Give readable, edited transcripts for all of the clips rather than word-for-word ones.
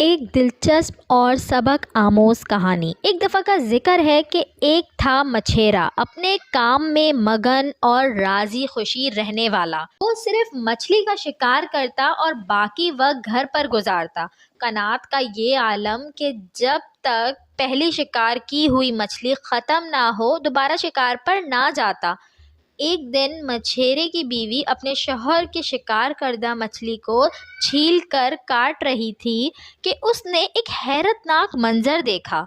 ایک دلچسپ اور سبق آموز کہانی۔ ایک دفعہ کا ذکر ہے کہ ایک تھا مچھیرا، اپنے کام میں مگن اور راضی خوشی رہنے والا۔ وہ صرف مچھلی کا شکار کرتا اور باقی وقت گھر پر گزارتا۔ قناعت کا یہ عالم کہ جب تک پہلی شکار کی ہوئی مچھلی ختم نہ ہو دوبارہ شکار پر نہ جاتا۔ ایک دن مچھیرے کی بیوی اپنے شوہر کے شکار کردہ مچھلی کو چھیل کر کاٹ رہی تھی کہ اس نے ایک حیرت ناک منظر دیکھا۔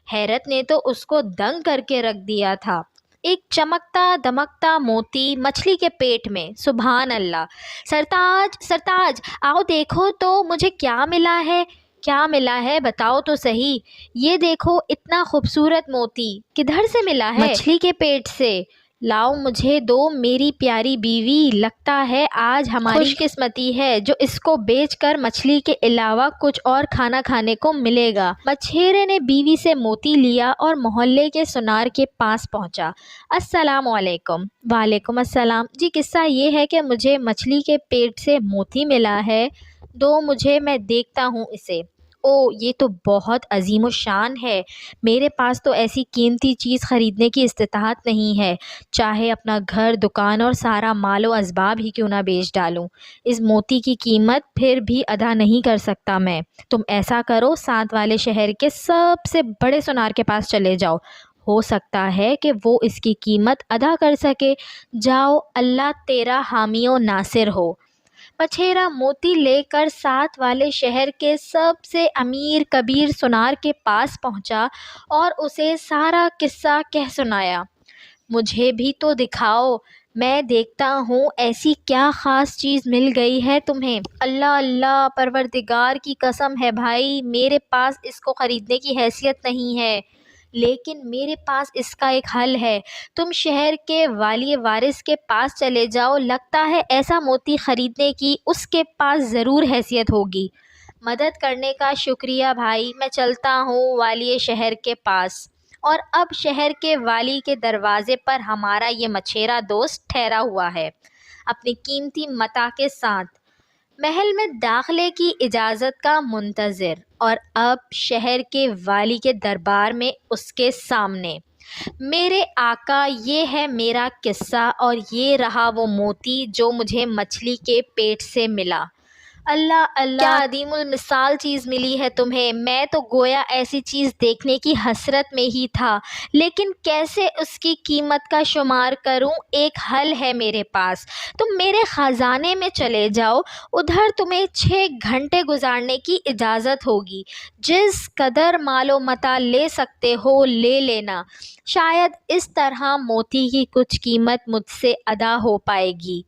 حیرت نے تو اس کو دنگ کر کے رکھ دیا تھا۔ ایک چمکتا دمکتا موتی مچھلی کے پیٹ میں۔ سبحان اللہ! سرتاج سرتاج، آؤ دیکھو تو مجھے کیا ملا ہے۔ کیا ملا ہے بتاؤ تو صحیح۔ یہ دیکھو اتنا خوبصورت موتی کدھر سے ملا ہے؟ مچھلی کے پیٹ سے۔ لاؤ مجھے دو میری پیاری بیوی، لگتا ہے آج ہماری خوش قسمتی ہے جو اس کو بیچ کر مچھلی کے علاوہ کچھ اور کھانا کھانے کو ملے گا۔ مچھیرے نے بیوی سے موتی لیا اور محلے کے سونار کے پاس پہنچا۔ السلام علیکم۔ وعلیکم السلام۔ جی قصہ یہ ہے کہ مجھے مچھلی کے پیٹ سے موتی ملا ہے، دو مجھے، میں دیکھتا ہوں اسے۔ او یہ تو بہت عظیم الشان ہے، میرے پاس تو ایسی قیمتی چیز خریدنے کی استطاعت نہیں ہے، چاہے اپنا گھر دکان اور سارا مال و اسباب ہی کیوں نہ بیچ ڈالوں، اس موتی کی قیمت پھر بھی ادا نہیں کر سکتا میں۔ تم ایسا کرو، ساتھ والے شہر کے سب سے بڑے سونار کے پاس چلے جاؤ، ہو سکتا ہے کہ وہ اس کی قیمت ادا کر سکے۔ جاؤ، اللہ تیرا حامی و ناصر ہو۔ مچھیرا موتی لے کر ساتھ والے شہر کے سب سے امیر کبیر سونار کے پاس پہنچا اور اسے سارا قصہ کہہ سنایا۔ مجھے بھی تو دکھاؤ، میں دیکھتا ہوں ایسی کیا خاص چیز مل گئی ہے تمہیں۔ اللہ اللہ، پروردگار کی قسم ہے بھائی، میرے پاس اس کو خریدنے کی حیثیت نہیں ہے، لیکن میرے پاس اس کا ایک حل ہے۔ تم شہر کے والی وارث کے پاس چلے جاؤ، لگتا ہے ایسا موتی خریدنے کی اس کے پاس ضرور حیثیت ہوگی۔ مدد کرنے کا شکریہ بھائی، میں چلتا ہوں والی شہر کے پاس۔ اور اب شہر کے والی کے دروازے پر ہمارا یہ مچھیرا دوست ٹھہرا ہوا ہے، اپنی قیمتی متاع کے ساتھ، محل میں داخلے کی اجازت کا منتظر، اور اب شہر کے والی کے دربار میں اس کے سامنے۔ میرے آقا، یہ ہے میرا قصہ اور یہ رہا وہ موتی جو مجھے مچھلی کے پیٹ سے ملا۔ اللہ اللہ، کیا عظیم المثال چیز ملی ہے تمہیں، میں تو گویا ایسی چیز دیکھنے کی حسرت میں ہی تھا، لیکن کیسے اس کی قیمت کا شمار کروں؟ ایک حل ہے میرے پاس، تم میرے خزانے میں چلے جاؤ، ادھر تمہیں 6 گھنٹے گزارنے کی اجازت ہوگی، جس قدر مال و متاع لے سکتے ہو لے لینا، شاید اس طرح موتی کی کچھ قیمت مجھ سے ادا ہو پائے گی۔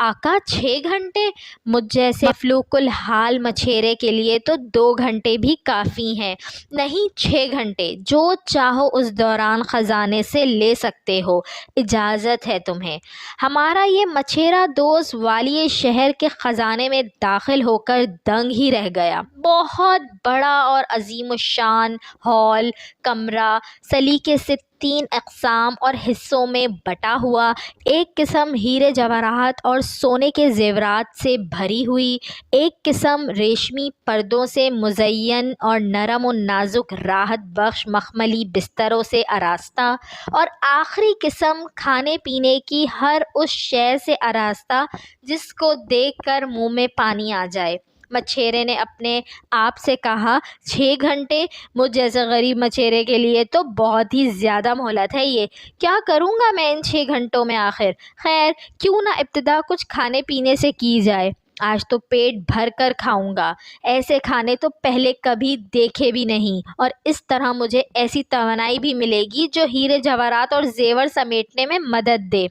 آقا 6 گھنٹے؟ مجھ جیسے مفلوق الحال مچھیرے کے لیے تو 2 گھنٹے بھی کافی ہیں، نہیں 6 گھنٹے، جو چاہو اس دوران خزانے سے لے سکتے ہو، اجازت ہے تمہیں۔ ہمارا یہ مچھیرا دوست والی شہر کے خزانے میں داخل ہو کر دنگ ہی رہ گیا۔ بہت بڑا اور عظیم الشان ہال، کمرہ، سلیقے سے 3 اقسام اور حصوں میں بٹا ہوا، ایک قسم ہیرے جواہرات اور سونے کے زیورات سے بھری ہوئی، ایک قسم ریشمی پردوں سے مزین اور نرم و نازک راحت بخش مخملی بستروں سے آراستہ، اور آخری قسم کھانے پینے کی ہر اس شے سے آراستہ جس کو دیکھ کر منہ میں پانی آ جائے۔ مچھیرے نے اپنے آپ سے کہا، 6 گھنٹے؟ مجھ جیسے غریب مچھیرے کے لیے تو بہت ہی زیادہ مہلت ہے یہ، کیا کروں گا میں ان 6 گھنٹوں میں آخر؟ خیر، کیوں نہ ابتدا کچھ کھانے پینے سے کی جائے، آج تو پیٹ بھر کر کھاؤں گا، ایسے کھانے تو پہلے کبھی دیکھے بھی نہیں، اور اس طرح مجھے ایسی توانائی بھی ملے گی جو ہیرے جواہرات اور زیور سمیٹنے میں مدد دے۔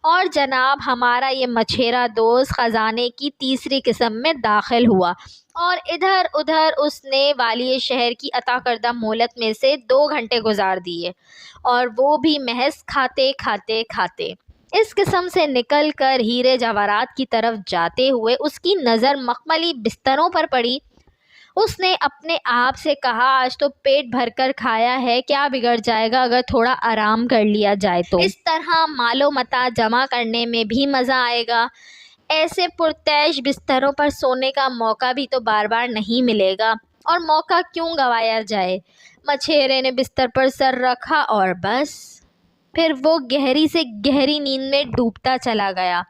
اور جناب ہمارا یہ مچھیرا دوست خزانے کی تیسری قسم میں داخل ہوا، اور ادھر ادھر اس نے والی شہر کی عطا کردہ مہلت میں سے 2 گھنٹے گزار دیے، اور وہ بھی محض کھاتے کھاتے کھاتے۔ اس قسم سے نکل کر ہیرے جواہرات کی طرف جاتے ہوئے اس کی نظر مخملی بستروں پر پڑی۔ اس نے اپنے آپ سے کہا، آج تو پیٹ بھر کر کھایا ہے، کیا بگڑ جائے گا اگر تھوڑا آرام کر لیا جائے تو؟ اس طرح مال و متاع جمع کرنے میں بھی مزہ آئے گا، ایسے پرتعیش بستروں پر سونے کا موقع بھی تو بار بار نہیں ملے گا۔ اور موقع کیوں گوایا جائے۔ مچھیرے نے بستر پر سر رکھا اور بس پھر وہ گہری سے گہری نیند میں ڈوبتا چلا گیا۔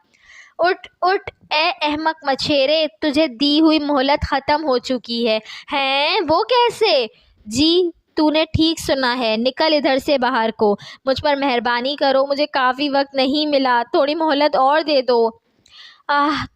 اٹھ اٹھ اے احمق مچھیرے، تجھے دی ہوئی مہلت ختم ہو چکی ہے۔ ہیں وہ کیسے؟ جی تو نے ٹھیک سنا ہے، نکل ادھر سے باہر کو، مجھ پر مہربانی کرو، مجھے کافی وقت نہیں ملا، تھوڑی مہلت اور دے دو۔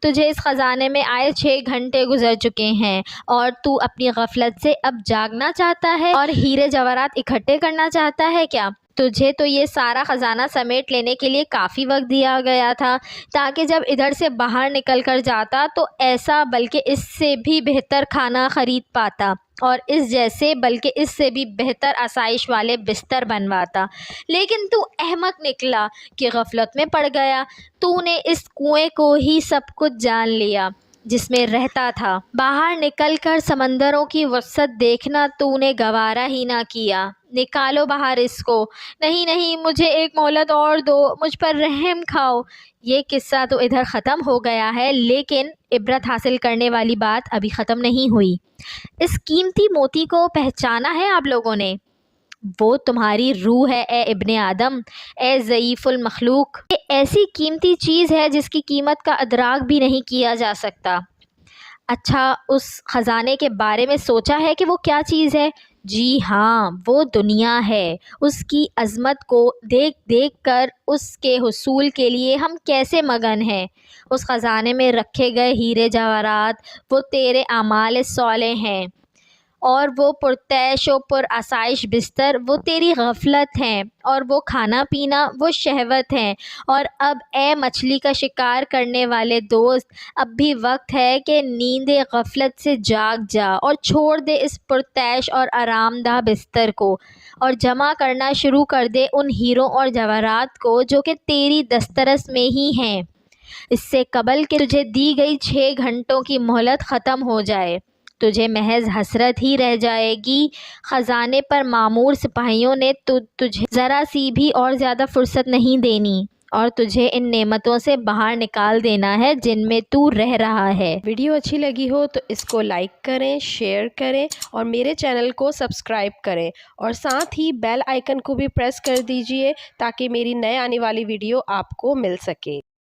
تجھے اس خزانے میں آئے 6 گھنٹے گزر چکے ہیں اور تو اپنی غفلت سے اب جاگنا چاہتا ہے اور ہیرے جواہرات اکٹھے کرنا چاہتا ہے کیا؟ تجھے تو یہ سارا خزانہ سمیٹ لینے کے لیے کافی وقت دیا گیا تھا تاکہ جب ادھر سے باہر نکل کر جاتا تو ایسا بلکہ اس سے بھی بہتر کھانا خرید پاتا اور اس جیسے بلکہ اس سے بھی بہتر آسائش والے بستر بنواتا، لیکن تو احمق نکلا کہ غفلت میں پڑ گیا۔ تو نے اس کنویں کو ہی سب کچھ جان لیا جس میں رہتا تھا، باہر نکل کر سمندروں کی وسعت دیکھنا تو نے گوارا ہی نہ کیا۔ نکالو باہر اس کو، نہیں نہیں، مجھے ایک مہلت اور دو، مجھ پر رحم کھاؤ۔ یہ قصہ تو ادھر ختم ہو گیا ہے، لیکن عبرت حاصل کرنے والی بات ابھی ختم نہیں ہوئی۔ اس قیمتی موتی کو پہچانا ہے آپ لوگوں نے؟ وہ تمہاری روح ہے اے ابن آدم، اے ضعیف المخلوق۔ یہ ایسی قیمتی چیز ہے جس کی قیمت کا ادراک بھی نہیں کیا جا سکتا۔ اچھا اس خزانے کے بارے میں سوچا ہے کہ وہ کیا چیز ہے؟ جی ہاں، وہ دنیا ہے۔ اس کی عظمت کو دیکھ دیکھ کر اس کے حصول کے لیے ہم کیسے مگن ہیں۔ اس خزانے میں رکھے گئے ہیرے جواہرات وہ تیرے اعمال صالح ہیں، اور وہ پرتعیش و پر آسائش بستر وہ تیری غفلت ہیں، اور وہ کھانا پینا وہ شہوت ہیں۔ اور اب اے مچھلی کا شکار کرنے والے دوست، اب بھی وقت ہے کہ نیند غفلت سے جاگ جا اور چھوڑ دے اس پرتعیش اور آرام دہ بستر کو، اور جمع کرنا شروع کر دے ان ہیروں اور جواہرات کو جو کہ تیری دسترس میں ہی ہیں، اس سے قبل کہ تجھے دی گئی 6 گھنٹوں کی مہلت ختم ہو جائے۔ تجھے محض حسرت ہی رہ جائے گی۔ خزانے پر مامور سپاہیوں نے تجھے ذرا سی بھی اور زیادہ فرصت نہیں دینی اور تجھے ان نعمتوں سے باہر نکال دینا ہے جن میں تو رہ رہا ہے۔ ویڈیو اچھی لگی ہو تو اس کو لائک کریں، شیئر کریں اور میرے چینل کو سبسکرائب کریں، اور ساتھ ہی بیل آئیکن کو بھی پریس کر دیجئے تاکہ میری نئے آنے والی ویڈیو آپ کو مل سکے۔